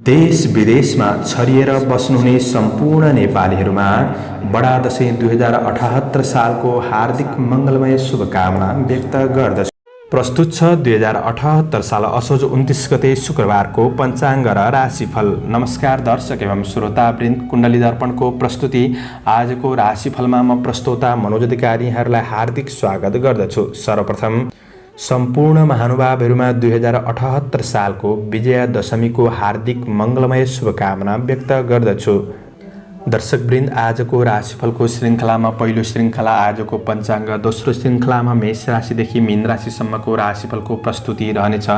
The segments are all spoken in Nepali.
देश विदेशमा छरिएर बस्नुहुने सम्पूर्ण नेपालीहरूमा बडा दशैं 2078 सालको हार्दिक मङ्गलमय शुभकामना व्यक्त गर्दछु। प्रस्तुत छ 2078 साल असोज 29 गते शुक्रबारको पञ्चाङ्ग र राशिफल। नमस्कार दर्शक एवं श्रोतावृन्द, कुण्डली दर्पणको प्रस्तुति आजको राशिफलमा म प्रस्तोता मनोज अधिकारी यहाँहरूलाई हार्दिक स्वागत गर्दछु। सर्वप्रथम सम्पूर्ण महानुभावहरूमा 2078 सालको विजयादशमीको हार्दिक मङ्गलमय शुभकामना व्यक्त गर्दछु। दर्शकवृन्द, आजको राशिफलको श्रृङ्खलामा पहिलो श्रृङ्खला आजको पञ्चाङ्ग, दोस्रो श्रृङ्खलामा मेष राशिदेखि मीन राशिसम्मको राशिफलको प्रस्तुति रहनेछ।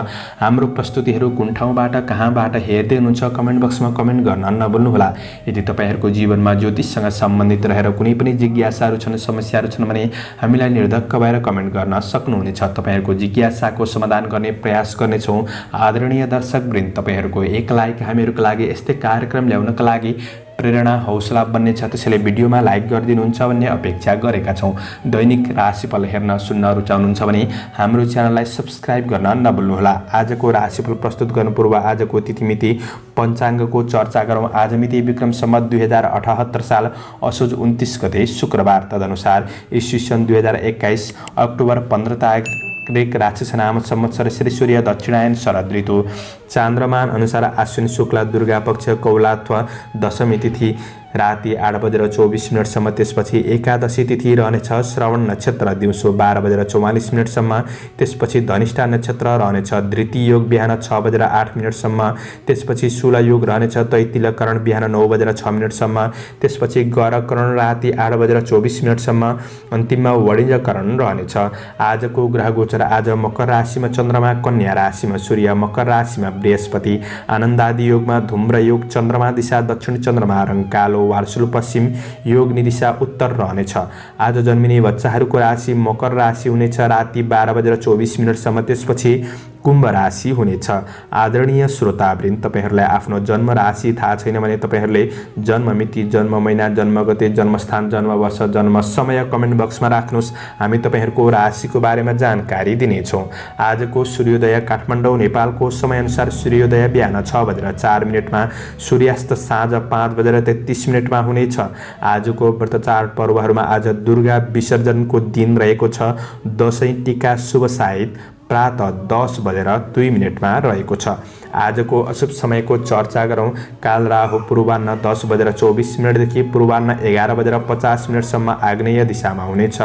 हाम्रो प्रस्तुतिहरू कुन ठाउँबाट कहाँबाट हेर्दै हुनुहुन्छ कमेन्ट बक्समा कमेन्ट गर्न नभुल्नुहोला। यदि तपाईँहरूको जीवनमा ज्योतिषसँग सम्बन्धित रहेर कुनै पनि जिज्ञासाहरू छन्, समस्याहरू छन् भने हामीलाई निर्धक्क भएर कमेन्ट गर्न सक्नुहुनेछ। तपाईँहरूको जिज्ञासाको समाधान गर्ने प्रयास गर्नेछौँ। आदरणीय दर्शकवृन्द, तपाईँहरूको एक लाइक हामीहरूको लागि यस्तै कार्यक्रम ल्याउनका लागि प्रेरणा हौसला बन्नेछ। त्यसैले भिडियोमा लाइक गरिदिनुहुन्छ भन्ने अपेक्षा गरेका छौँ। दैनिक राशिफल हेर्न सुन्न रुचाउनुहुन्छ भने हाम्रो च्यानललाई सब्स्क्राइब गर्न नभुल्नुहोला। आजको राशिफल प्रस्तुत गर्नु पूर्व आजको तिथिमिति पञ्चाङ्गको चर्चा गरौँ। आज मिति विक्रम सम्वत 2078 साल असोज 29 गते शुक्रबार, तदनुसार ईस्वी सन् 2021 अक्टोबर 15 तारिक राक्षसनाम संवत्सर श्री सूर्य दक्षिणायन शरद ऋतु, चान्द्रमान अनुसार आश्विन शुक्ला दुर्गा पक्ष कौलात्व दशमी तिथि राति 8:24 त्यसपछि एकादशी तिथि रहनेछ। श्रवण नक्षत्र दिउँसो 12:44 त्यसपछि धनिष्ठा नक्षत्र रहनेछ। धृति योग बिहान 6:08 त्यसपछि शूल योग रहनेछ। तैतिलकरण बिहान 9:06 त्यसपछि गरकरण राति 8:24 अन्तिममा वणिजकरण रहनेछ। आजको ग्रह गोचर आज मकर राशिमा चन्द्रमा, कन्या राशिमा सूर्य, मकर राशिमा बृहस्पति, आनन्दादि योगमा धूम्र योग, चन्द्रमा दिशा दक्षिण, चन्द्रमा रङ कालो, वार्सुल पश्चिम, योग दिशा उत्तर रहनेछ। आज जन्मिने बच्चाहरूको राशि मकर राशि हुनेछ राति 12:24 त्यसपछि कुम्भ राशि हुनेछ। आदरणीय श्रोतावृन्द, तपाईँहरूलाई आफ्नो जन्म राशि थाहा छैन भने तपाईँहरूले जन्म मिति, जन्म महिना, जन्म गते, जन्मस्थान, जन्म वर्ष, जन्म समय कमेन्ट बक्समा राख्नुहोस्। हामी तपाईँहरूको राशिको बारेमा जानकारी दिनेछौँ। आजको सूर्योदय काठमाडौँ नेपालको समयअनुसार सूर्योदय बिहान 6:04 सूर्यास्त साँझ 5:33 हुनेछ। आजको व्रतचाड पर्वहरूमा आज दुर्गा विसर्जनको दिन रहेको छ। दशैं टीका शुभ साइत प्रातः 10:02 रहेको छ। आजको अशुभ समयको चर्चा गरौँ। काल राहु पूर्वाह्न 10:24 देखि पूर्वाह्न 11:50 आग्नेय दिशामा हुनेछ।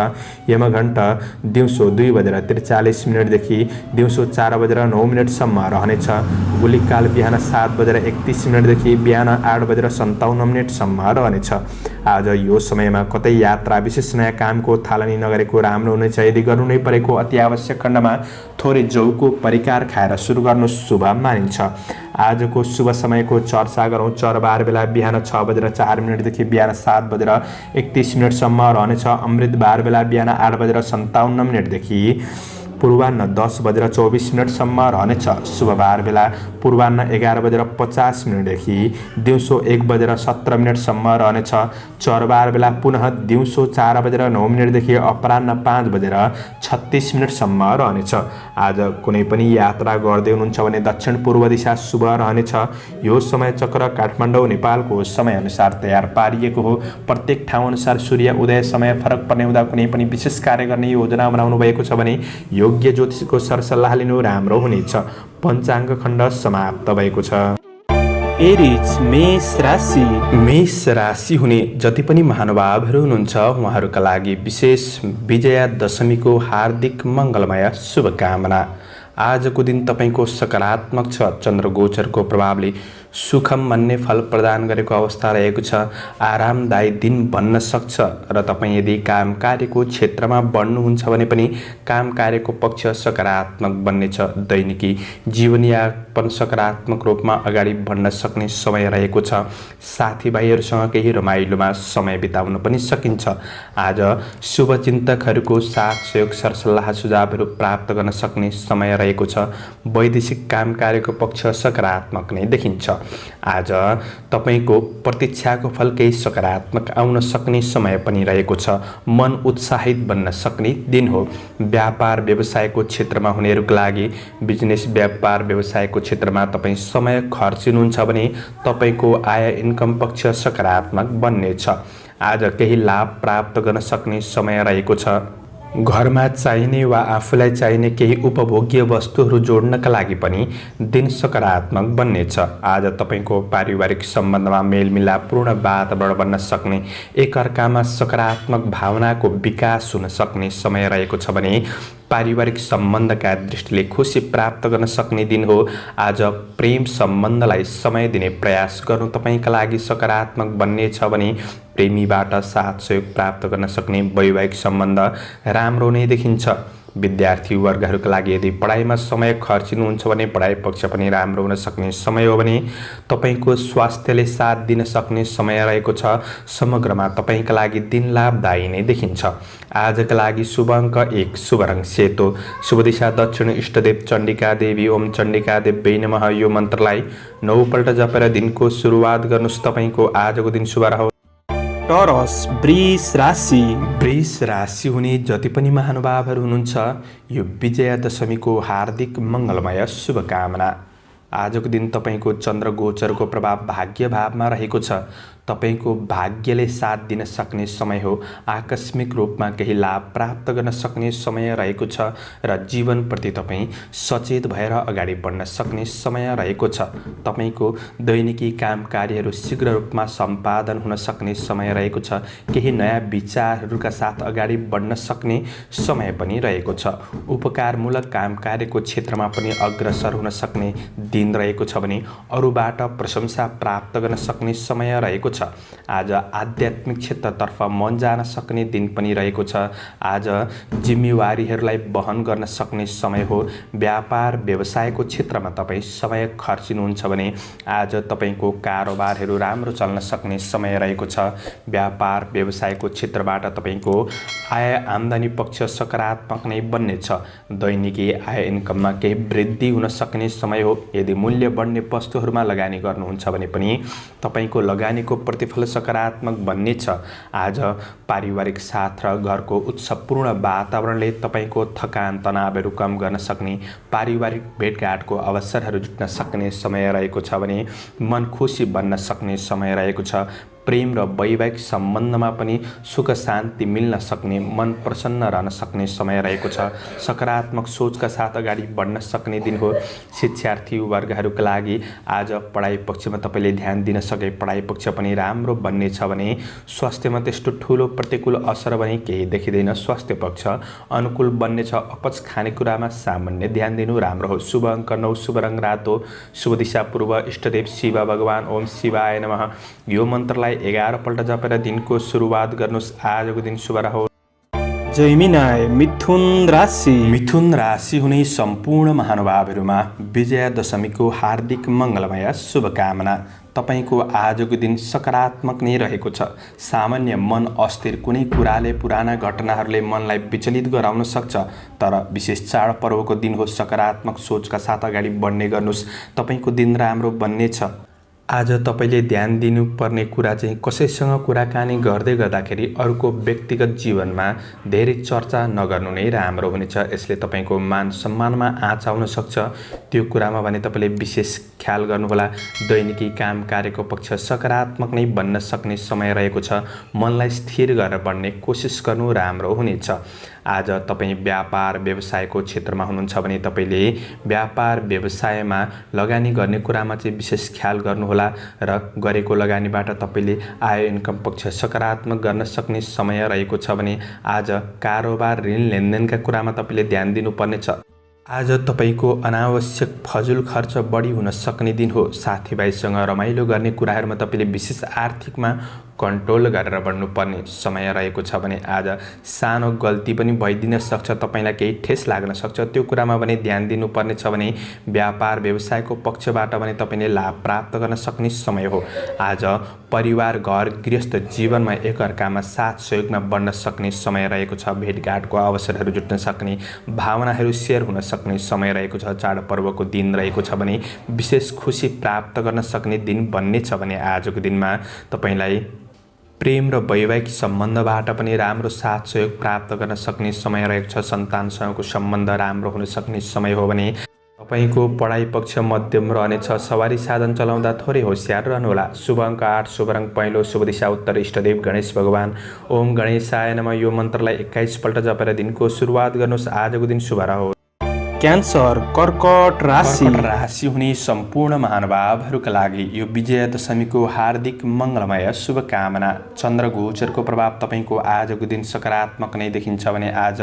यमघण्ट दिउँसो 2:43 देखि दिउँसो 4:09 रहनेछ। गुलिकाल बिहान 7:31 देखि बिहान 8:57 रहनेछ। आज यो समयमा कतै यात्रा, विशेष नयाँ कामको थालनी नगरेको राम्रो हुनेछ। यदि गर्नु नै परेको अति आवश्यक खण्डमा थोरै जौको परिकार खाएर सुरु गर्नु शुभ मानिन्छ। आजको शुभ समयको चर्चा गरौँ। चरबार बेला बिहान 6:04 देखि बिहान 7:31 रहनेछ। अमृत बार बेला बिहान 8:57 देखि पूर्वाह्न 10:24 रहनेछ। शुभ बार बेला पूर्वाह्न 11:50 देखि दिउँसो 1:17 रहनेछ। चरबार बेला पुनः दिउँसो 4:09 देखि अपराह्न 5:36 रहनेछ। आज कुनै पनि यात्रा गर्दै हुनुहुन्छ भने दक्षिण पूर्व दिशा शुभ रहनेछ। यो समय चक्र काठमाडौँ नेपालको समयअनुसार तयार पारिएको हो। प्रत्येक ठाउँ अनुसार सूर्य उदय समय फरक पर्ने हुँदा कुनै पनि विशेष कार्य गर्ने योजना बनाउनु भएको छ भने योग्य ज्योतिषको सरसल्लाह लिनु राम्रो हुनेछ। पञ्चाङ्ग खण्ड समाप्त भएको छ। एरिज मेष राशि हुने जति पनि महानुभावहरू हुनुहुन्छ उहाँहरूका लागि विशेष विजयादशमीको हार्दिक मङ्गलमय शुभकामना। आजको दिन तपाईँको सकारात्मक छ। चन्द्रगोचरको प्रभावले सुखम मान्ने फल प्रदान गरेको अवस्था रहेको छ। आरामदायी दिन बन्न सक्छ र तपाईँ यदि काम कार्यको क्षेत्रमा बढ्नुहुन्छ भने पनि काम कार्यको पक्ष सकारात्मक बन्नेछ। दैनिकी जीवनयापन सकारात्मक रूपमा अगाडि बढ्न सक्ने समय रहेको छ। साथीभाइहरूसँग केही रमाइलोमा समय बिताउन पनि सकिन्छ। आज शुभचिन्तकहरूको साथ सहयोग सरसल्लाह सुझावहरू प्राप्त गर्न सक्ने समय रहेको छ। वैदेशिक काम कार्यको पक्ष सकारात्मक नै देखिन्छ। आज तपाईको प्रतीक्षाको फल केही सकारात्मक आउन सक्ने समय पनि रहेको छ। मन उत्साहित बन्न सक्ने दिन हो। व्यापार व्यवसायको क्षेत्रमा हुनेहरूका लागि बिजनेस व्यापार व्यवसायको क्षेत्रमा तपाईँ समय खर्चिनुहुन्छ भने तपाईको आय इन्कम पक्ष सकारात्मक बन्नेछ। आज केही लाभ प्राप्त गर्न सक्ने समय रहेको छ। घरमा चाहिने वा आफूलाई चाहिने केही उपभोग्य वस्तुहरू जोड्नका लागि पनि दिन सकारात्मक बन्नेछ। आज तपाईको पारिवारिक सम्बन्धमा मेलमिलापपूर्ण वातावरण बन्न सक्ने, एकअर्कामा सकारात्मक भावनाको विकास हुन सक्ने समय रहेको छ भने पारिवारिक सम्बन्धका दृष्टिले खुसी प्राप्त गर्न सक्ने दिन हो। आज प्रेम सम्बन्धलाई समय दिने प्रयास गर्नु तपाईका लागि सकारात्मक बन्नेछ भने प्रेमीबाट साथ सहयोग प्राप्त गर्न सक्ने वैवाहिक सम्बन्ध राम्रो नै देखिन्छ। विद्यार्थी वर्गहरूका लागि यदि पढाइमा समय खर्चिनुहुन्छ भने पढाइ पक्ष पनि राम्रो हुन सक्ने समय हो भने तपाईको स्वास्थ्यले साथ दिन सक्ने समय रहेको छ। समग्रमा तपाईका लागि दिन लाभदायी नै देखिन्छ। आजका लागि शुभ अङ्क 1, शुभ रङ सेतो, शुभ दिशा दक्षिण, इष्टदेव चण्डिका देवी। ओम चण्डिका देव्यै नमः। यो मन्त्रलाई 9 पल्ट जपेर दिनको सुरुवात गर्नुहोस्। तपाईको आजको दिन शुभ रहोस्। टोरस वृष राशि। वृष राशि हुने जति पनि महानुभावहरू हुनुहुन्छ, यो विजयादशमीको हार्दिक मङ्गलमय शुभकामना। आजको दिन तपाईको चन्द्र गोचरको प्रभाव भाग्य भावमा रहेको छ। तपाईको भाग्यले साथ दिन सक्ने समय हो। आकस्मिक रूपमा केही लाभ प्राप्त गर्न सक्ने समय रहेको छ र जीवनप्रति तपाईँ सचेत भएर अगाडि बढ्न सक्ने समय रहेको छ। तपाईको दैनिकी काम कार्यहरू शीघ्र रूपमा सम्पादन हुन सक्ने समय रहेको छ। केही नयाँ विचारहरूका साथ अगाडि बढ्न सक्ने समय पनि रहेको छ। उपकारमूलक काम कार्यको क्षेत्रमा पनि अग्रसर हुन सक्ने दिन रहेको छ भने अरूबाट प्रशंसा प्राप्त गर्न सक्ने समय रहेको छ। आज आध्यात्मिक क्षेत्रतर्फ मन जान सक्ने दिन पनि रहेको छ। आज जिम्मेवारीहरूलाई वहन गर्न सक्ने समय हो। व्यापार व्यवसायको क्षेत्रमा तपाईँ समय खर्चिनुहुन्छ भने आज तपाईको कारोबारहरू राम्रो चल्न सक्ने समय रहेको छ। व्यापार व्यवसायको क्षेत्रबाट तपाईको आय आम्दानी पक्ष सकारात्मक नै बन्नेछ। दैनिकी आय इन्कममा केही वृद्धि हुन सक्ने समय हो। यदि मूल्य बढ्ने वस्तुहरूमा लगानी गर्नुहुन्छ भने पनि तपाईको लगानीको प्रतिफल सकारात्मक बन्नेछ। आज पारिवारिक साथ र घरको उत्सवपूर्ण वातावरणले तपाईको थकान तनावहरू कम गर्न सक्ने, पारिवारिक भेटघाटको अवसरहरू जुट्न सक्ने समय रहेको छ भने मन खुसी बन्न सक्ने समय रहेको छ। प्रेम र वैवाहिक सम्बन्धमा पनि सुख शान्ति मिल्न सक्ने, मन प्रसन्न रहन सक्ने समय रहेको छ। सकारात्मक सोचका साथ अगाडि बढ्न सक्ने दिन हो। शिक्षार्थी वर्गहरूका लागि आज पढाइ पक्षमा तपाईँले ध्यान दिन सके पढाइ पक्ष पनि राम्रो बन्नेछ भने स्वास्थ्यमा त्यस्तो ठुलो प्रतिकूल असर भने केही देखिँदैन। स्वास्थ्य पक्ष अनुकूल बन्नेछ। अपच खानेकुरामा सामान्य ध्यान दिनु राम्रो हो। शुभ अङ्क 9, शुभ रङ रातो, शुभ दिशा पूर्व, इष्टदेव शिव भगवान। ओम शिवाय नमः। यो मन्त्रलाई 11 पल्ट जपेर दिनको सुरुवात गर्नुहोस्। आजको दिन शुभ रहोस्। जैमिनाय मिथुन राशि। मिथुन राशि हुने सम्पूर्ण महानुभावहरूमा विजयादशमीको हार्दिक मङ्गलमय शुभकामना। तपाईको आजको दिन सकारात्मक नै रहेको छ। सामान्य मन अस्थिर कुनै कुराले, पुराना घटनाहरूले मनलाई विचलित गराउन सक्छ, तर विशेष चाडपर्वको दिन हो। सकारात्मक सोचका साथ अगाडि बढ्ने गर्नुहोस्। तपाईको दिन राम्रो बन्नेछ। आज तपाईले ध्यान दिनुपर्ने कुरा चाहिँ कसैसँग कुराकानी गर्दै गर्दाखेरि अरूको व्यक्तिगत जीवनमा धेरै चर्चा नगर्नु नै राम्रो हुनेछ। यसले तपाईको मान सम्मानमा आँच आउन सक्छ। त्यो कुरामा भने तपाईले विशेष ख्याल गर्नुहोला। दैनिकी काम कार्यको पक्ष सकारात्मक नै बन्न सक्ने समय रहेको छ। मनलाई स्थिर गरेर बढ्ने कोसिस गर्नु राम्रो हुनेछ। आज तपाईँ व्यापार व्यवसायको क्षेत्रमा हुनुहुन्छ भने तपाईँले व्यापार व्यवसायमा लगानी गर्ने कुरामा चाहिँ विशेष ख्याल गर्नुहोला र गरेको लगानीबाट तपाईँले आय इन्कम पक्ष सकारात्मक गर्न सक्ने समय रहेको छ भने आज कारोबार ऋण लेनदेनका कुरामा तपाईँले ध्यान दिनुपर्नेछ। आज तपाईको अनावश्यक फजुल खर्च बढी हुन सक्ने दिन हो। साथीभाइसँग रमाइलो गर्ने कुराहरूमा तपाईँले विशेष आर्थिकमा कन्ट्रोल गरेर बढ्नुपर्ने समय रहेको छ भने आज सानो गल्ती पनि भइदिन सक्छ, तपाईँलाई केही ठेस लाग्न सक्छ, त्यो कुरामा भने ध्यान दिनुपर्ने छ भने व्यापार व्यवसायको पक्षबाट भने तपाईँले लाभ प्राप्त गर्न सक्ने समय हो। आज परिवार घर गृहस्थ जीवनमा एकअर्कामा साथ सहयोगमा बढ्न सक्ने समय रहेको छ। भेटघाटको अवसरहरू जुट्न सक्ने, भावनाहरू सेयर हुन सक्ने समय रहेको छ। चाडपर्वको दिन रहेको छ भने विशेष खुसी प्राप्त गर्न सक्ने दिन बन्ने छ भने आजको दिनमा तपाईँलाई प्रेम र वैवाहिक सम्बन्धबाट पनि राम्रो साथ सहयोग प्राप्त गर्न सक्ने समय रहेको छ। सन्तानसँगको सम्बन्ध राम्रो हुन सक्ने समय हो भने तपाईँको पढाइ पक्ष मध्यम रहनेछ। सवारी साधन चलाउँदा थोरै होशियार रहनुहोला। शुभ अङ्क 8, शुभ रङ पहेँलो, शुभ दिशा उत्तर, इष्टदेव गणेश भगवान। ओम गणेशाय नमः। यो मन्त्रलाई 21 पल्ट जपेर दिनको सुरुवात गर्नुहोस्। आजको दिन शुभ रहोस्। क्यान्सर कर्कट राशि। कर्कट राशि हुने सम्पूर्ण महानुभावहरूका लागि यो विजयादशमीको हार्दिक मङ्गलमय शुभकामना। चन्द्र गोचरको प्रभाव तपाईँको आजको दिन सकारात्मक नै देखिन्छ भने आज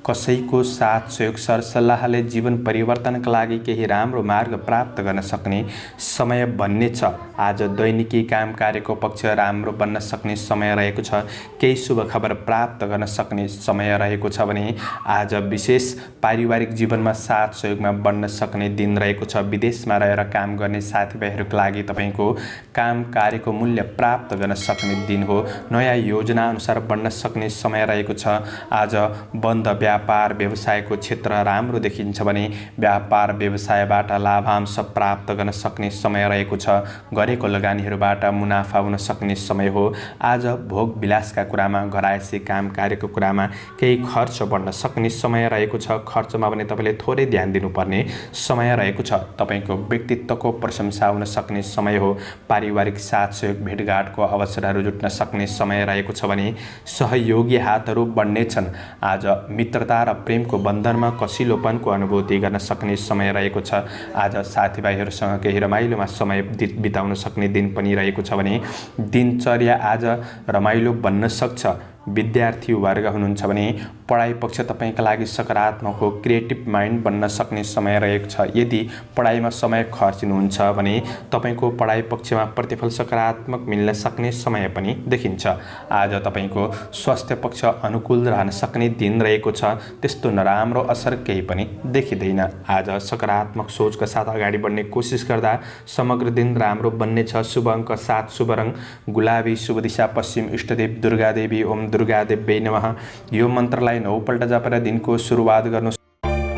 कसैको साथ सहयोग सरसल्लाहले जीवन परिवर्तनका लागि केही राम्रो मार्ग प्राप्त गर्न सक्ने समय बन्ने छ। आज दैनिकी काम कार्यको पक्ष राम्रो बन्न सक्ने समय रहेको छ। केही शुभ खबर प्राप्त गर्न सक्ने समय रहेको छ भने आज विशेष पारिवारिक जीवनमा साथ सहयोगमा बढ्न सक्ने दिन रहेको छ। विदेशमा रहेर काम गर्ने साथीभाइहरूका लागि तपाईँको काम कार्यको मूल्य प्राप्त गर्न सक्ने दिन हो। नयाँ योजना अनुसार बढ्न सक्ने समय रहेको छ। आज बन्द व्यापार व्यवसायको क्षेत्र राम्रो देखिन्छ भने व्यापार व्यवसायबाट लाभांश प्राप्त गर्न सक्ने समय रहेको छ। गरेको लगानीहरूबाट मुनाफा हुन सक्ने समय हो। आज भोग विलासका कुरामा, घरायसी काम कार्यको कुरामा केही खर्च बढ्न सक्ने समय रहेको छ। खर्चमा भने तपाईँले थोरै ध्यान दिनुपर्ने समय रहेको छ। तपाईँको व्यक्तित्वको प्रशंसा हुन सक्ने समय हो। पारिवारिक साथ सहयोग भेटघाटको अवसरहरू जुट्न सक्ने समय रहेको छ भने सहयोगी हातहरू बढ्नेछन्। आज मित्रता र प्रेमको बन्धनमा कसिलोपनको अनुभूति गर्न सक्ने समय रहेको छ। आज साथीभाइहरूसँग केही रमाइलोमा समय बिताउन सक्ने दिन पनि रहेको छ भने दिनचर्या आज रमाइलो बन्न सक्छ। विद्यार्थी वर्ग हुनुहुन्छ भने पढाइ पक्ष तपाईँका लागि सकारात्मक हो। क्रिएटिभ माइन्ड बन्न सक्ने समय रहेको छ। यदि पढाइमा समय खर्चिनुहुन्छ भने तपाईँको पढाइ पक्षमा प्रतिफल सकारात्मक मिल्न सक्ने समय पनि देखिन्छ। आज तपाईँको स्वास्थ्य पक्ष अनुकूल रहन सक्ने दिन रहेको छ। त्यस्तो नराम्रो असर केही पनि देखिँदैन। आज सकारात्मक सोचका साथ अगाडि बढ्ने कोसिस गर्दा समग्र दिन राम्रो बन्नेछ। शुभ अङ्क 7, शुभ रङ गुलाबी, शुभ दिशा पश्चिम, इष्टदेव दुर्गा देवी। ओम दुर्गा देवी नमः। यो मन्त्रलाई 9 पल्ट जपेर दिनको सुरुवात गर्नु।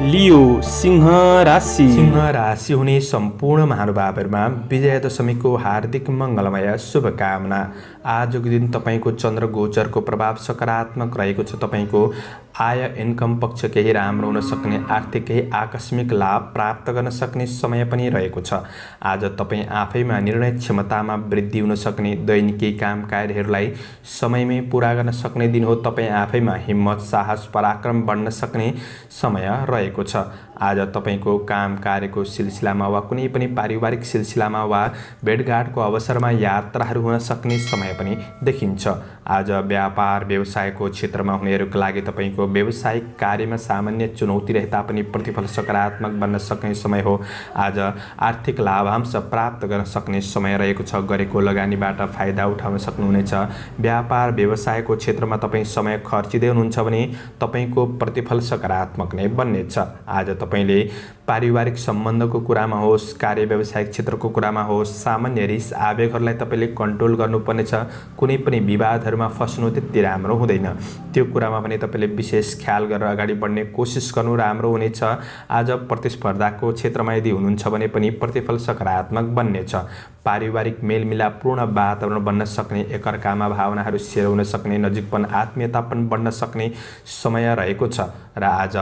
लियो सिंह राशि। सिंह राशि हुने सम्पूर्ण महानुभावहरूमा विजयादशमीको हार्दिक मङ्गलमय शुभकामना। आजको दिन तपाईँको चन्द्र गोचरको प्रभाव सकारात्मक रहेको छ। तपाईँको आय इन्कम पक्ष केही राम्रो हुन सक्ने, आर्थिक केही आकस्मिक लाभ प्राप्त गर्न सक्ने समय पनि रहेको छ। आज तपाईँ आफैमा निर्णय क्षमतामा वृद्धि हुन सक्ने, दैनिकी काम कार्यहरूलाई समयमै पुरा गर्न सक्ने दिन हो। तपाईँ आफैमा हिम्मत, साहस, पराक्रम बढ्न सक्ने समय रहेको छ। आज तपाईँको काम कार्यको सिलसिलामा वा कुनै पनि पारिवारिक सिलसिलामा वा भेटघाटको अवसरमा यात्राहरू हुन सक्ने समय पनि देखिन्छ। आज व्यापार व्यवसायको क्षेत्रमा हुनेहरूका लागि तपाईँको व्यावसायिक कार्यमा सामान्य चुनौती रहे तापनि प्रतिफल सकारात्मक बन्न सक्ने समय हो। आज आर्थिक लाभांश प्राप्त गर्न सक्ने समय रहेको छ। गरेको लगानीबाट फाइदा उठाउन सक्नुहुनेछ। व्यापार व्यवसायको क्षेत्रमा तपाईँ समय खर्चिँदै हुनुहुन्छ भने तपाईँको प्रतिफल सकारात्मक नै बन्नेछ। आज तपाईँले पारिवारिक सम्बन्धको कुरामा होस्, कार्य व्यावसायिक क्षेत्रको कुरामा होस्, सामान्य रिस आवेगहरूलाई तपाईँले कन्ट्रोल गर्नुपर्नेछ। कुनै पनि विवादहरूमा फस्नु त्यति राम्रो हुँदैन। त्यो कुरामा पनि तपाईँले विशेष ख्याल गरेर अगाडि बढ्ने कोसिस गर्नु राम्रो हुनेछ। आज प्रतिस्पर्धाको क्षेत्रमा यदि हुनुहुन्छ भने पनि प्रतिफल सकारात्मक बन्नेछ। पारिवारिक मेलमिलापपूर्ण वातावरण बन्न सक्ने, एकअर्कामा भावनाहरू सेयर हुन सक्ने, नजिकपन आत्मीयतापन बढ्न सक्ने समय रहेको छ। र आज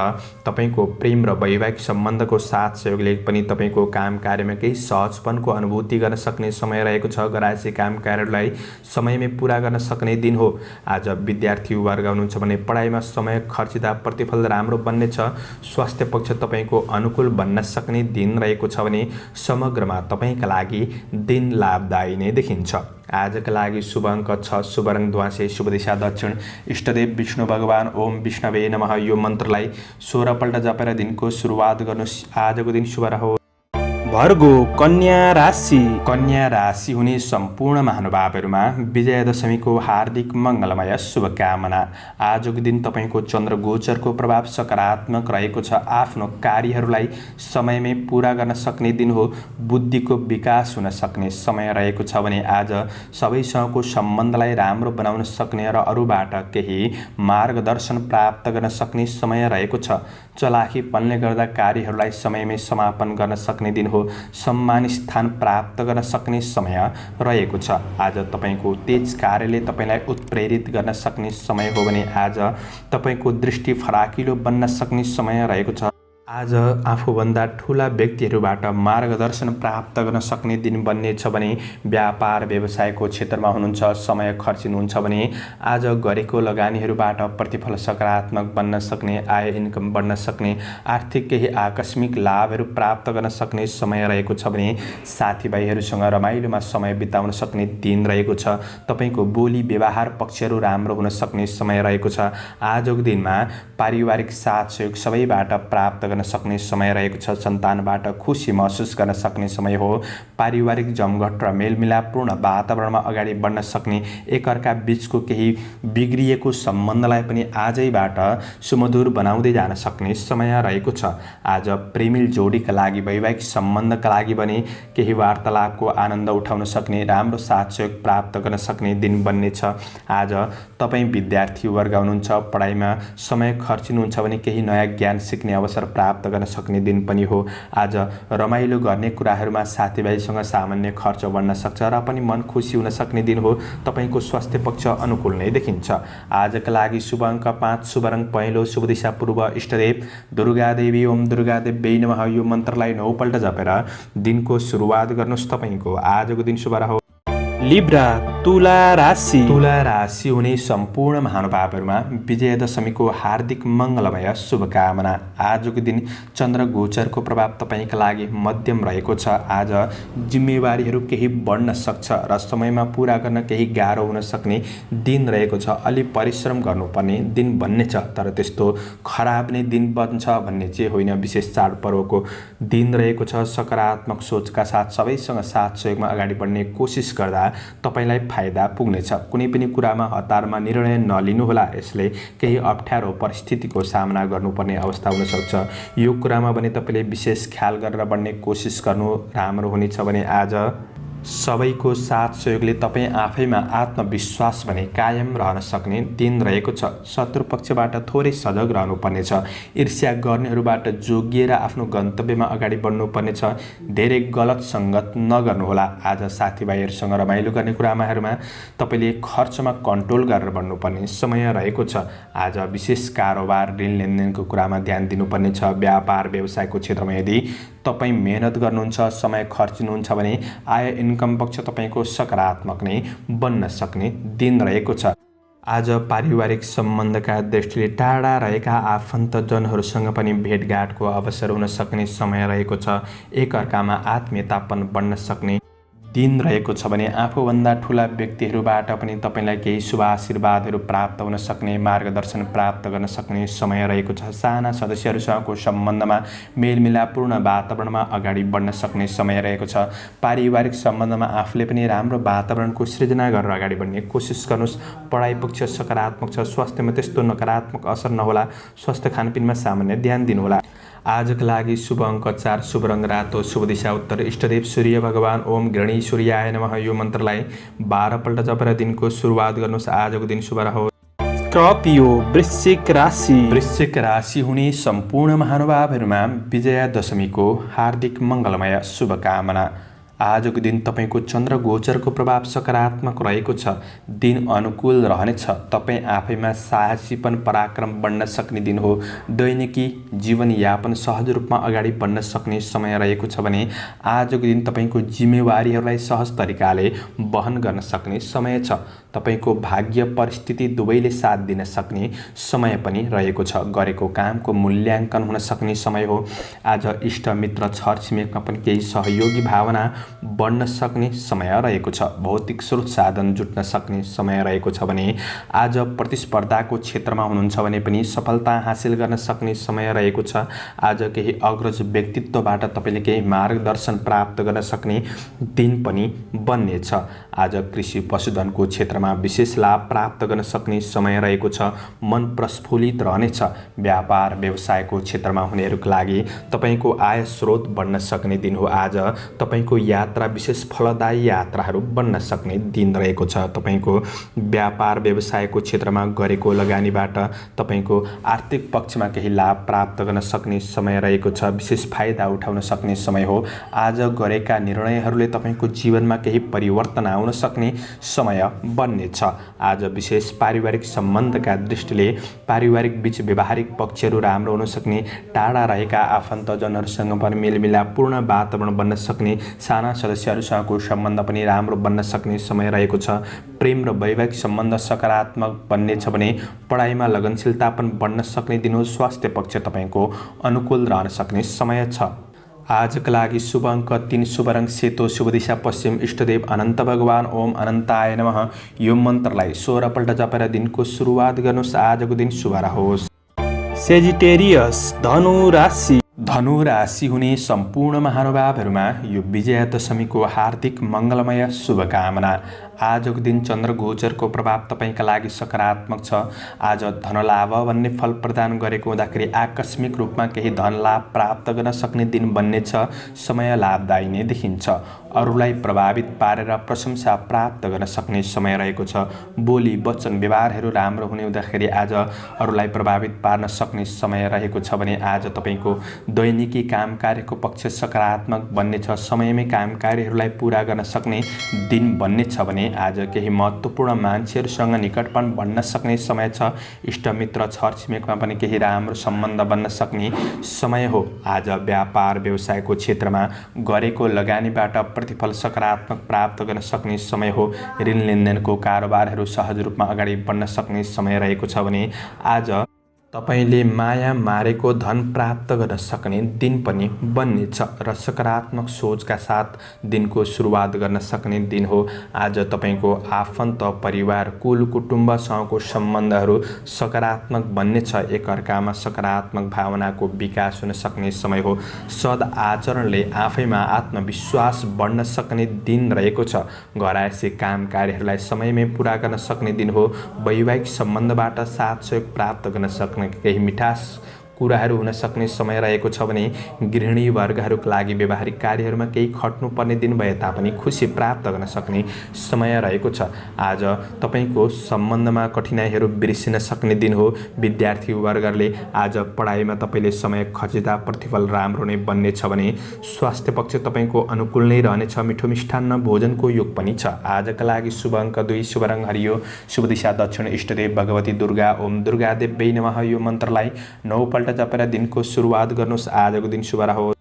तपाईँको प्रेम र वैवाहिक सम्बन्धको साथ सहयोगले पनि तपाईँको काम कार्यमा केही सहजपनको अनुभूति गर्न सक्ने समय रहेको छ। गरायसी काम कार्यलाई समयमै पुरा गर्न सक्ने दिन हो। आज विद्यार्थी वर्ग हुनुहुन्छ भने पढाइमा समय खर्चिँदा प्रतिफल राम्रो बन्नेछ। स्वास्थ्य पक्ष तपाईँको अनुकूल बन्न सक्ने दिन रहेको छ भने समग्रमा तपाईँका लागि दिन लाभदायी नै देखिन्छ। आजका लागि शुभ अङ्क 6, शुभ रङ ध्वाँसे, शुभ दिशा दक्षिण, इष्टदेव विष्णु भगवान। ओम विष्णवे नमः। यो मन्त्रलाई 16 पल्ट जपेर दिनको सुरुवात गर्नुहोस्। आजको दिन शुभ रहोस्। भर्गो कन्या राशि कन्या राशि हुने सम्पूर्ण महानुभावहरूमा विजयादशमीको हार्दिक मङ्गलमय शुभकामना। आजको दिन तपाईँको चन्द्र गोचरको प्रभाव सकारात्मक रहेको छ। आफ्नो कार्यहरूलाई समयमै पूरा गर्न सक्ने दिन हो। बुद्धिको विकास हुन सक्ने समय रहेको छ भने आज सबैसँगको सम्बन्धलाई राम्रो बनाउन सक्ने र अरूबाट केही मार्गदर्शन प्राप्त गर्न सक्ने समय रहेको छ। चलाखीपनले गर्दा कार्यहरूलाई समयमै समापन गर्न सक्ने दिन हो। सम्मान स्थान प्राप्त गर्न सक्ने समय रहेको छ। आज तपाईँको तेज कार्यले तपाईँलाई उत्प्रेरित गर्न सक्ने समय हो भने आज तपाईँको दृष्टि फराकिलो बन्न सक्ने समय रहेको छ। आज आफूभन्दा ठुला व्यक्तिहरूबाट मार्गदर्शन प्राप्त गर्न सक्ने दिन बन्नेछ भने व्यापार व्यवसायको क्षेत्रमा हुनुहुन्छ, समय खर्चिनुहुन्छ भने आज गरेको लगानीहरूबाट प्रतिफल सकारात्मक बन्न सक्ने, आय इन्कम बढ्न सक्ने, आर्थिक केही आकस्मिक लाभहरू प्राप्त गर्न सक्ने समय रहेको छ भने साथीभाइहरूसँग रमाइलोमा समय बिताउन सक्ने दिन रहेको छ। तपाईँको बोली व्यवहार पक्षहरू राम्रो हुन सक्ने समय रहेको छ। आजको दिनमा पारिवारिक साथ सहयोग सबैबाट प्राप्त गर्न सक्ने समय रहेको छ। सन्तानबाट खुसी महसुस गर्न सक्ने समय हो। पारिवारिक जमघट र मेलमिलापपूर्ण वातावरणमा अगाडि बढ्न सक्ने, एकअर्का बीचको केही बिग्रिएको सम्बन्धलाई पनि आजैबाट सुमधुर बनाउँदै जान सक्ने समय रहेको छ। आज प्रेमिल जोडीका लागि, वैवाहिक सम्बन्धका लागि भने केही वार्तालापको आनन्द उठाउन सक्ने, राम्रो साथ सहयोग प्राप्त गर्न सक्ने दिन बन्नेछ। आज तपाईँ विद्यार्थी वर्ग हुनुहुन्छ, पढाइमा समय खर्चिनुहुन्छ भने केही नयाँ ज्ञान सिक्ने अवसर प्राप्त गर्न सक्ने दिन पनि हो। आज रमाइलो गर्ने कुराहरूमा साथीभाइसँग सामान्य खर्च बढ्न सक्छ र पनि मन खुसी हुन सक्ने दिन हो। तपाईँको स्वास्थ्य पक्ष अनुकूल नै देखिन्छ। आजका लागि शुभ अङ्क 5, शुभ रङ पहेँलो, शुभ दिशा पूर्व, इष्टदेव दुर्गा देवी। ओम दुर्गा देवी नमः। यो मन्त्रलाई 9 पल्ट जपेर दिनको सुरुवात गर्नुहोस्। तपाईँको आजको दिन शुभ रहोस्। लिब्रा तुला राशि तुला राशि हुने सम्पूर्ण महानुभावहरूमा विजयादशमीको हार्दिक मङ्गलमय शुभकामना। आजको दिन चन्द्र गोचरको प्रभाव तपाईँका लागि मध्यम रहेको छ। आज जिम्मेवारीहरू केही बढ्न सक्छ र समयमा पुरा गर्न केही गाह्रो हुन सक्ने दिन रहेको छ। अलि परिश्रम गर्नुपर्ने दिन बन्ने छ, तर त्यस्तो खराब नै दिन बन्छ भन्ने चाहिँ होइन। विशेष चाडपर्वको दिन रहेको छ। सकारात्मक सोचका साथ सबैसँग साथ सहयोगमा अगाडि बढ्ने कोसिस गर्दा तपाईलाई फाइदा पुग्नेछ। कुनै पनि कुरामा हतारमा निर्णय नलिनुहोला, यसले केही अप्ठ्यारो परिस्थितिको सामना गर्नुपर्ने अवस्था हुन सक्छ। यो कुरामा भने तपाईले विशेष ख्याल गरेर बढ्ने कोसिस गर्नु राम्रो हुनेछ भने आज सबैको साथ सहयोगले तपाईँ आफैमा आत्मविश्वास भने कायम रहन सक्ने दिन रहेको छ। शत्रु पक्षबाट थोरै सजग रहनुपर्नेछ। ईर्ष्या गर्नेहरूबाट जोगिएर आफ्नो गन्तव्यमा अगाडि बढ्नुपर्नेछ। धेरै गलत सङ्गत नगर्नुहोला। आज साथीभाइहरूसँग रमाइलो गर्ने कुरामाहरूमा तपाईँले खर्चमा कन्ट्रोल गरेर बढ्नुपर्ने समय रहेको छ। आज विशेष कारोबार, ऋण लेनदेनको कुरामा ध्यान दिनुपर्नेछ। व्यापार व्यवसायको क्षेत्रमा यदि तपाईँ मेहनत गर्नुहुन्छ, समय खर्चिनुहुन्छ भने आय इन्कम पक्ष तपाईँको सकारात्मक नै बन्न सक्ने दिन रहेको छ। आज पारिवारिक सम्बन्धका दृष्टिले टाढा रहेका आफन्तजनहरूसँग पनि भेटघाटको अवसर हुन सक्ने समय रहेको छ। एकअर्कामा आत्मीयतापन बढ्न सक्ने दिन रहेको छ भने आफूभन्दा ठुला व्यक्तिहरूबाट पनि तपाईँलाई केही शुभ आशीर्वादहरू प्राप्त हुन सक्ने, मार्गदर्शन प्राप्त गर्न सक्ने समय रहेको छ। साना सदस्यहरूसँगको सम्बन्धमा मेलमिलापपूर्ण वातावरणमा अगाडि बढ्न सक्ने समय रहेको छ। पारिवारिक सम्बन्धमा आफूले पनि राम्रो वातावरणको सृजना गरेर अगाडि बढ्ने कोसिस गर्नुहोस्। पढाइ पक्ष सकारात्मक छ। स्वास्थ्यमा त्यस्तो नकारात्मक असर नहोला। स्वास्थ्य खानपिनमा सामान्य ध्यान दिनुहोला। आजका लागि शुभ अङ्क 4, शुभ रङ रातो, शुभ दिशा उत्तर, इष्टदेव सूर्य भगवान। ओम गृणी सूर्याय नमः। यो मन्त्रलाई 12 पल्ट जपेर दिनको सुरुवात गर्नुहोस्। आजको दिन शुभ रहोस्। स्कर्पियो वृश्चिक राशि वृश्चिक राशि हुने सम्पूर्ण महानुभावहरूमा विजयादशमीको हार्दिक मङ्गलमय शुभकामना। आजको दिन तपाईँको चन्द्र गोचरको प्रभाव सकारात्मक रहेको छ। दिन अनुकूल रहनेछ। तपाईँ आफैमा साहसीपन, पराक्रम बढ्न सक्ने दिन हो। दैनिकी जीवनयापन सहज रूपमा अगाडि बढ्न सक्ने समय रहेको छ भने आजको दिन तपाईँको जिम्मेवारीहरूलाई सहज तरिकाले वहन गर्न सक्ने समय छ। तपाईँको भाग्य परिस्थिति दुवैले साथ दिन सक्ने समय पनि रहेको छ। गरेको कामको मूल्याङ्कन हुन सक्ने समय हो। आज इष्ट मित्र, छरछिमेकमा पनि केही सहयोगी भावना बढ्न सक्ने समय रहेको छ। भौतिक स्रोत साधन जुट्न सक्ने समय रहेको छ भने आज प्रतिस्पर्धाको क्षेत्रमा हुनुहुन्छ भने पनि सफलता हासिल गर्न सक्ने समय रहेको छ। आज केही अग्रज व्यक्तित्वबाट तपाईले केही मार्गदर्शन प्राप्त गर्न सक्ने दिन पनि बन्नेछ। आज कृषि पशुधनको क्षेत्रमा विशेष लाभ प्राप्त गर्न सक्ने समय रहेको छ। मन प्रस्फुलित रहनेछ। व्यापार व्यवसायको क्षेत्रमा हुनेहरूको लागि तपाईको आय स्रोत बढ्न सक्ने दिन हो। आज तपाईको यात्रा विशेष फलदायी यात्राहरू बन्न सक्ने दिन रहेको छ। तपाईको व्यापार व्यवसायको क्षेत्रमा गरेको लगानीबाट तपाईको आर्थिक पक्षमा केही लाभ प्राप्त गर्न सक्ने समय रहेको छ। विशेष फाइदा उठाउन सक्ने समय हो। आज गरेका निर्णयहरूले तपाईको जीवनमा केही परिवर्तन आउन सक्ने समय बन्नेछ। आज विशेष पारिवारिक सम्बन्धका दृष्टिले पारिवारिक बीच व्यवहारिक पक्षहरू राम्रो हुन सक्ने, टाढा रहेका आफन्तजनहरूसँग पनि मेलमिलापपूर्ण वातावरण बन्न सक्ने, साना सदस्यहरूसँगको सम्बन्ध पनि राम्रो बन्न सक्ने समय रहेको छ। प्रेम र वैवाहिक सम्बन्ध सकारात्मक बन्नेछ भने पढाइमा लगनशीलता पनि बढ्न सक्ने दिन हो। स्वास्थ्य पक्ष तपाईको अनुकूल रहन सक्ने समय छ। आजका लागि शुभ अङ्क 3, शुभ रङ सेतो, शुभ दिशा पश्चिम, इष्टदेव अनन्त भगवान ओम अनन्ताय नमः। यो मन्त्रलाई 16 पल्ट जपेर दिनको सुरुवात गर्नुहोस्। आजको दिन शुभ रहोस्। सेजिटेरियस धनु राशि। धनु राशि हुने सम्पूर्ण महानुभावहरूमा यो विजयादशमीको हार्दिक मङ्गलमय शुभकामना। आजको दिन चन्द्र गोचरको प्रभाव तपाईका लागि सकारात्मक छ। आज धनलाभ भन्ने फल प्रदान गरेको हुँदाखेरि आकस्मिक रूपमा केही धनलाभ प्राप्त गर्न सक्ने दिन बन्नेछ। समय लाभदायी नै देखिन्छ। अरूलाई प्रभावित पारेर प्रशंसा प्राप्त गर्न सक्ने समय रहेको छ। बोली वचन व्यवहारहरू राम्रो हुने हुँदाखेरि आज अरूलाई प्रभावित पार्न सक्ने समय रहेको छ भने आज तपाईको दैनिकी काम कार्यको पक्ष सकारात्मक बन्नेछ। समयमै काम कार्यहरूलाई पूरा गर्न सक्ने दिन बन्नेछ भने आज केही महत्त्वपूर्ण मान्छेहरूसँग निकटपन बन्न सक्ने समय छ। इष्टमित्र छरछिमेकमा पनि केही राम्रो सम्बन्ध बन्न सक्ने समय हो। आज व्यापार व्यवसायको क्षेत्रमा गरेको लगानीबाट प्रतिफल सकारात्मक प्राप्त गर्न सक्ने समय हो। ऋण लेनदेनको कारोबारहरू सहज रूपमा अगाडि बढ्न सक्ने समय रहेको छ भने आज तपाईले माया मारेको धन प्राप्त गर्न सक्ने दिन पनि बन्नेछ र सकारात्मक सोचका साथ दिनको सुरुवात गर्न सक्ने दिन हो। आज तपाईको आफन्त परिवार कुल कुटुम्बसँगको सम्बन्धहरू सकारात्मक बन्नेछ। एकअर्कामा सकारात्मक भावनाको विकास हुन सक्ने समय हो। सद आचरणले आफैमा आत्मविश्वास बढ्न सक्ने दिन रहेको छ। घरायसी काम कार्यहरूलाई समयमै पूरा गर्न सक्ने दिन हो। वैवाहिक सम्बन्धबाट साथ सहयोग प्राप्त गर्न सक्ने केही मिठास कुराहरू हुन सक्ने समय रहेको छ भने गृहिणी वर्गहरूका लागि व्यवहारिक कार्यहरूमा केही खट्नुपर्ने दिन भए तापनि खुसी प्राप्त गर्न सक्ने समय रहेको छ। आज तपाईको सम्बन्धमा कठिनाइहरू बिर्सिन सक्ने दिन हो। विद्यार्थी वर्गहरूले आज पढाइमा तपाईले समय खचिँदा प्रतिफल राम्रो नै बन्नेछ भने स्वास्थ्य पक्ष तपाईको अनुकूल नै रहनेछ। मिठो मिष्ठान्न भोजनको योग पनि छ। आजका लागि शुभ अङ्क 2, शुभ रङ हरियो, शुभ दिशा दक्षिण, इष्टदेव भगवती दुर्गा ओम दुर्गा देव्यै नमः। यो मन्त्रलाई 9 पल्ट जपेर दिनको सुरुवात गर्नुहोस्। आजको दिन शुभ रहोस्।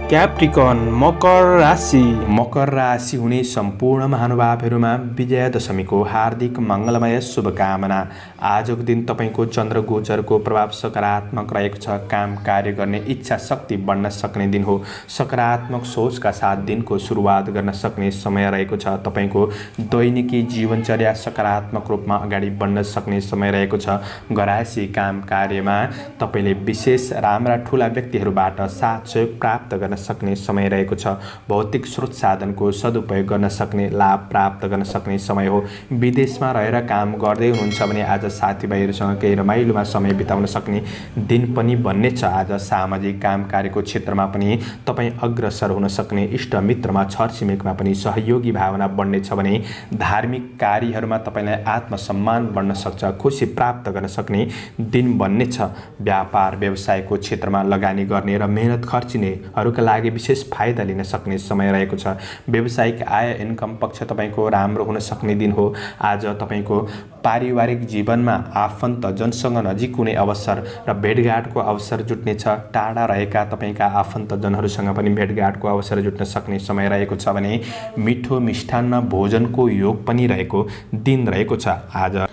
क्याप्रिकन मकर राशि। मकर राशि हुने सम्पूर्ण महानुभावहरूमा विजयादशमीको हार्दिक मङ्गलमय शुभकामना। आजको दिन तपाईको चन्द्र गोचरको प्रभाव सकारात्मक रहेको छ। काम कार्य गर्ने इच्छा शक्ति बढ्न सक्ने दिन हो। सकारात्मक सोचका साथ दिनको सुरुवात गर्न सक्ने समय रहेको छ। तपाईको दैनिकी जीवनचर्या सकारात्मक रूपमा अगाडि बढ्न सक्ने समय रहेको छ। घरायसी काम कार्यमा तपाईले विशेष राम्रा ठुला व्यक्तिहरूबाट साथ सहयोग प्राप्त गर्न सक्ने समय रहेको छ। भौतिक स्रोत साधनको सदुपयोग गर्न सक्ने, लाभ प्राप्त गर्न सक्ने समय हो। विदेशमा रहेर काम गर्दै हुनुहुन्छ भने आज साथीभाइहरूसँग केही रमाइलोमा समय बिताउन सक्ने दिन पनि बन्नेछ। आज सामाजिक काम कार्यको क्षेत्रमा पनि तपाईँ अग्रसर हुन सक्ने, इष्टमित्रमा छरछिमेकमा पनि सहयोगी भावना बढ्नेछ भने धार्मिक कार्यहरूमा तपाईलाई आत्मसम्मान बढ्न सक्छ। खुसी प्राप्त गर्न सक्ने दिन बन्नेछ। व्यापार व्यवसायको क्षेत्रमा लगानी गर्ने र मेहनत खर्चिनेहरूका लागि विशेष फाइदा लिन सक्ने समय रहेको छ। व्यावसायिक आय इन्कम पक्ष तपाईको राम्रो हुन सक्ने दिन हो। आज तपाईको पारिवारिक जीवनमा आफन्त जनसँग नजिक हुने अवसर र भेटघाटको अवसर जुट्नेछ। टाढा रहेका तपाईका आफन्तजनहरूसँग पनि भेटघाटको अवसर जुट्न सक्ने समय रहेको छ भने मिठो मिष्ठान्न भोजनको योग पनि रहेको दिन रहेको छ। आज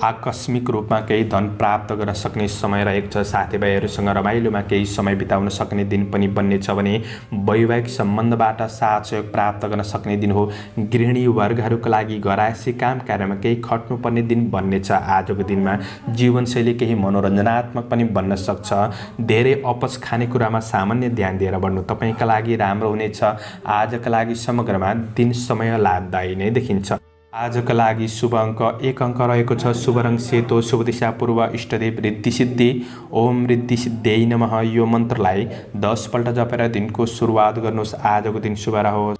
आकस्मिक रूपमा केही धन प्राप्त गर्न सक्ने समय रहेको छ। साथीभाइहरूसँग रमाइलोमा केही समय बिताउन सक्ने दिन पनि बन्नेछ भने वैवाहिक सम्बन्धबाट साथ सहयोग प्राप्त गर्न सक्ने दिन हो। गृहिणी वर्गहरूका लागि घरायसी काम कार्यमा केही खट्नुपर्ने दिन बन्नेछ। आजको दिनमा जीवनशैली केही मनोरञ्जनात्मक पनि बन्न सक्छ। धेरै अपच खानेकुरामा सामान्य ध्यान दिएर बढ्नु तपाईँका लागि राम्रो हुनेछ। आजका लागि समग्रमा दिन समय लाभदायी नै देखिन्छ। आजका लागि शुभ अङ्क 1 अङ्क रहेको छ। शुभ रङ सेतो, शुभ दिशा पूर्व, इष्टदेव रिद्धिसिद्धि। ओम रिद्धिसिद्धियै नमः यो मन्त्रलाई 10 पल्ट जपेर दिनको सुरुवात गर्नुहोस्। आजको दिन शुभ रहोस्।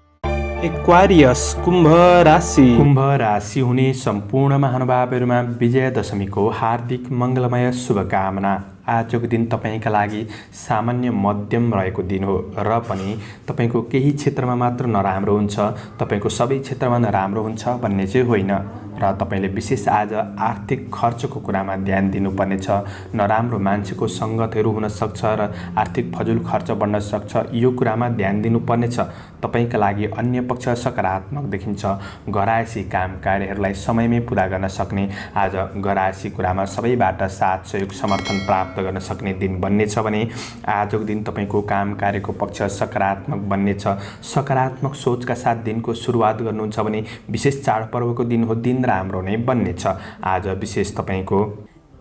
एक्वारियस कुम्भ राशि। कुम्भ राशि हुने सम्पूर्ण महानुभावहरूमा विजयादशमीको हार्दिक मङ्गलमय शुभकामना। आजको दिन तपाईँका लागि सामान्य मध्यम रहेको दिन हो र पनि तपाईँको केही क्षेत्रमा मात्र नराम्रो हुन्छ, तपाईँको सबै क्षेत्रमा नराम्रो हुन्छ भन्ने चाहिँ होइन र तपाईँले विशेष आज आर्थिक खर्चको कुरामा ध्यान दिनुपर्नेछ। नराम्रो मान्छेको सङ्गतहरू हुनसक्छ र आर्थिक फजुल खर्च बढ्न सक्छ, यो कुरामा ध्यान दिनुपर्नेछ। तपाईँका लागि अन्य पक्ष सकारात्मक देखिन्छ। घरायसी काम कार्यहरूलाई समयमै पुरा गर्न सक्ने, आज घरायसी कुरामा सबैबाट साथ सहयोग समर्थन प्राप्त गर्न सक्ने दिन बन्नेछ भने आजको दिन तपाईँको काम कार्यको पक्ष सकारात्मक बन्नेछ। सकारात्मक सोचका साथ दिनको सुरुवात गर्नुहुन्छ भने विशेष चाडपर्वको दिन हो, दिन राम्रो नै बन्नेछ। आज विशेष तपाईँको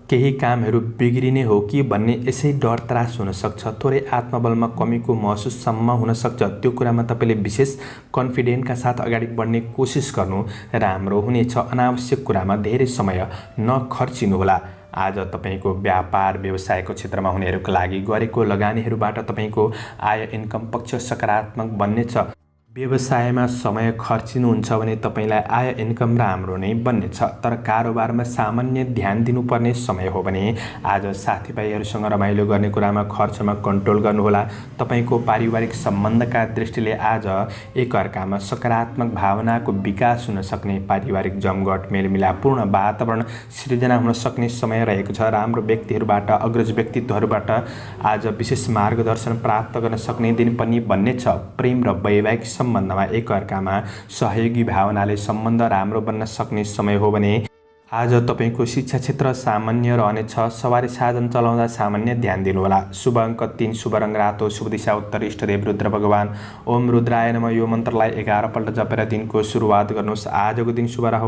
केही कामहरू बिग्रिने हो कि भन्ने यसै डर त्रास हुनसक्छ। थोरै आत्मबलमा कमीको महसुससम्म हुनसक्छ। त्यो कुरामा तपाईँले विशेष कन्फिडेन्टका साथ अगाडि बढ्ने कोसिस गर्नु राम्रो हुनेछ। अनावश्यक कुरामा धेरै समय नखर्चिनुहोला। आज तपाईँको व्यापार व्यवसायको क्षेत्रमा हुनेहरूका लागि गरेको लगानीहरूबाट तपाईँको आय इन्कम पक्ष सकारात्मक बन्नेछ। व्यवसायमा समय खर्चिनुहुन्छ भने तपाईँलाई आय इन्कम राम्रो नै बन्नेछ, तर कारोबारमा सामान्य ध्यान दिनुपर्ने समय हो भने आज साथीभाइहरूसँग रमाइलो गर्ने कुरामा खर्चमा कन्ट्रोल गर्नुहोला। तपाईँको पारिवारिक सम्बन्धका दृष्टिले आज एकअर्कामा सकारात्मक भावनाको विकास हुन सक्ने, पारिवारिक जमघट मेलमिलापपूर्ण वातावरण सृजना हुन सक्ने समय रहेको छ। राम्रो व्यक्तिहरूबाट, अग्रज व्यक्तित्वहरूबाट आज विशेष मार्गदर्शन प्राप्त गर्न सक्ने दिन पनि बन्नेछ। प्रेम र वैवाहिक सम्बन्धमा एकअर्कामा सहयोगी भावनाले सम्बन्ध राम्रो बन्न सक्ने समय हो भने आज तपाईँको शिक्षा क्षेत्र सामान्य रहनेछ। सवारी साधन चलाउँदा सामान्य ध्यान दिनुहोला। शुभ अङ्क 3, शुभ रङ रातो, शुभ दिशा उत्तर, इष्टदेव रुद्र भगवान। ओम रुद्राय नमः यो मन्त्रलाई 11 पल्ट जपेर दिनको सुरुवात गर्नुहोस्। आजको दिन शुभ रहोस्।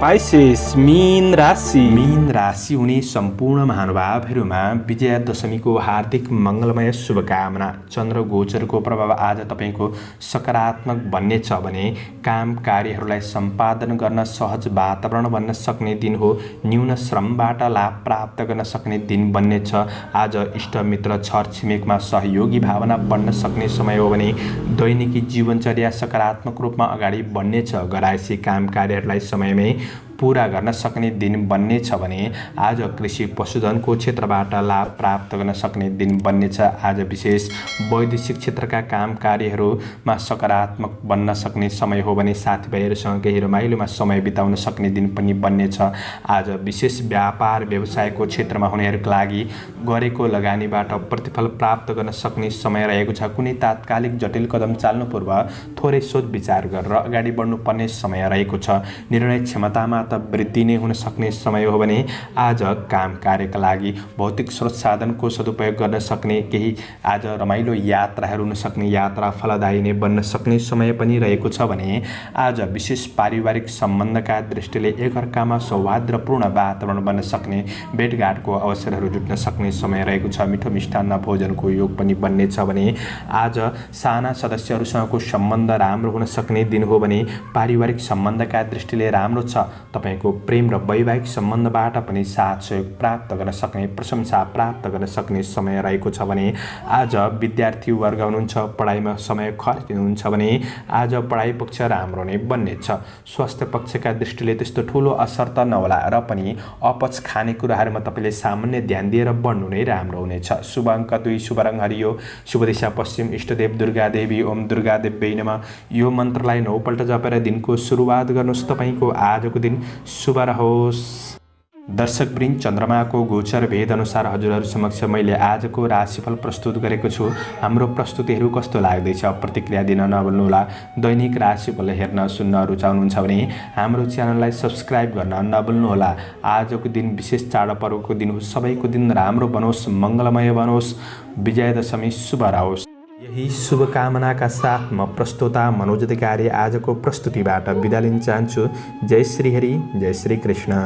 पाइसेस मीन राशि। मीन राशि हुने सम्पूर्ण महानुभावहरूमा विजयादशमीको हार्दिक मङ्गलमय शुभकामना। चन्द्र गोचरको प्रभाव आज तपाईँको सकारात्मक बन्नेछ भने काम कार्यहरूलाई सम्पादन गर्न सहज वातावरण बन्न सक्ने दिन हो। न्यून श्रमबाट लाभ प्राप्त गर्न सक्ने दिन बन्नेछ। आज इष्टमित्र छरछिमेकमा सहयोगी भावना बढ्न सक्ने समय हो भने दैनिकी जीवनचर्या सकारात्मक रूपमा अगाडि बढ्नेछ। घरायसी काम कार्यहरूलाई समयमै पूरा गर्न सक्ने दिन बन्नेछ भने आज कृषि पशुधनको क्षेत्रबाट लाभ प्राप्त गर्न सक्ने दिन बन्नेछ। आज विशेष वैदेशिक क्षेत्रका काम कार्यहरूमा सकारात्मक बन्न सक्ने समय हो भने साथीभाइहरूसँग केही रमाइलोमा समय बिताउन सक्ने दिन पनि बन्नेछ। आज विशेष व्यापार व्यवसायको क्षेत्रमा हुनेहरूका लागि गरेको लगानीबाट प्रतिफल प्राप्त गर्न सक्ने समय रहेको छ। कुनै तात्कालिक जटिल कदम चाल्नु पूर्व थोरै सोच विचार गरेर अगाडि बढ्नुपर्ने समय रहेको छ। निर्णय क्षमतामा त वृद्धि नै हुन सक्ने समय हो भने आज काम कार्यका लागि भौतिक स्रोत साधनको सदुपयोग गर्न सक्ने, केही आज रमाइलो यात्राहरू हुन सक्ने, यात्रा फलदायी नै बन्न सक्ने समय पनि रहेको छ भने आज विशेष पारिवारिक सम्बन्धका दृष्टिले एकअर्कामा सौहार्दपूर्ण वातावरण बन्न सक्ने, भेटघाटको अवसरहरू जुट्न सक्ने समय रहेको छ। मिठो मिष्टान्न भोजनको योग पनि बन्नेछ भने आज साना सदस्यहरूसँगको सम्बन्ध राम्रो हुन सक्ने दिन हो भने पारिवारिक सम्बन्धका दृष्टिले राम्रो छ। तपाईँको प्रेम र वैवाहिक सम्बन्धबाट पनि साथ सहयोग प्राप्त गर्न सक्ने, प्रशंसा प्राप्त गर्न सक्ने समय रहेको छ भने आज विद्यार्थी वर्ग हुनुहुन्छ, पढाइमा समय खर्चिनुहुन्छ भने आज पढाइ पक्ष राम्रो नै बन्नेछ। स्वास्थ्य पक्षका दृष्टिले त्यस्तो ठुलो असर त नहोला र पनि अपच खानेकुराहरूमा तपाईँले सामान्य ध्यान दिएर बढ्नु नै राम्रो हुनेछ। शुभ अङ्क 2, शुभ रङ हरियो, शुभ दिशा पश्चिम, इष्टदेव दुर्गा देवी। ओम दुर्गा देवी नमः यो मन्त्रलाई 9 पल्ट जपेर दिनको सुरुवात गर्नुहोस्। तपाईँको आजको दिन शुभ रहोस्। दर्शकवृन्द, चन्द्रमाको गोचर भेद अनुसार हजुरहरू समक्ष मैले आजको राशिफल प्रस्तुत गरेको छु। हाम्रो प्रस्तुतिहरू कस्तो लाग्दैछ प्रतिक्रिया दिन नभुल्नुहोला। दैनिक राशिफल हेर्न सुन्न रुचाउनुहुन्छ भने हाम्रो च्यानललाई सब्स्क्राइब गर्न नभुल्नुहोला। आजको दिन विशेष चाडपर्वको दिन हो। सबैको दिन राम्रो बनोस्, मङ्गलमय बनोस्, विजयादशमी शुभ रहोस्। यही शुभकामनाका साथ म प्रस्तोता मनोज अधिकारी आजको प्रस्तुतिबाट बिदा लिन चाहन्छु। जय श्री हरि, जय श्री कृष्ण।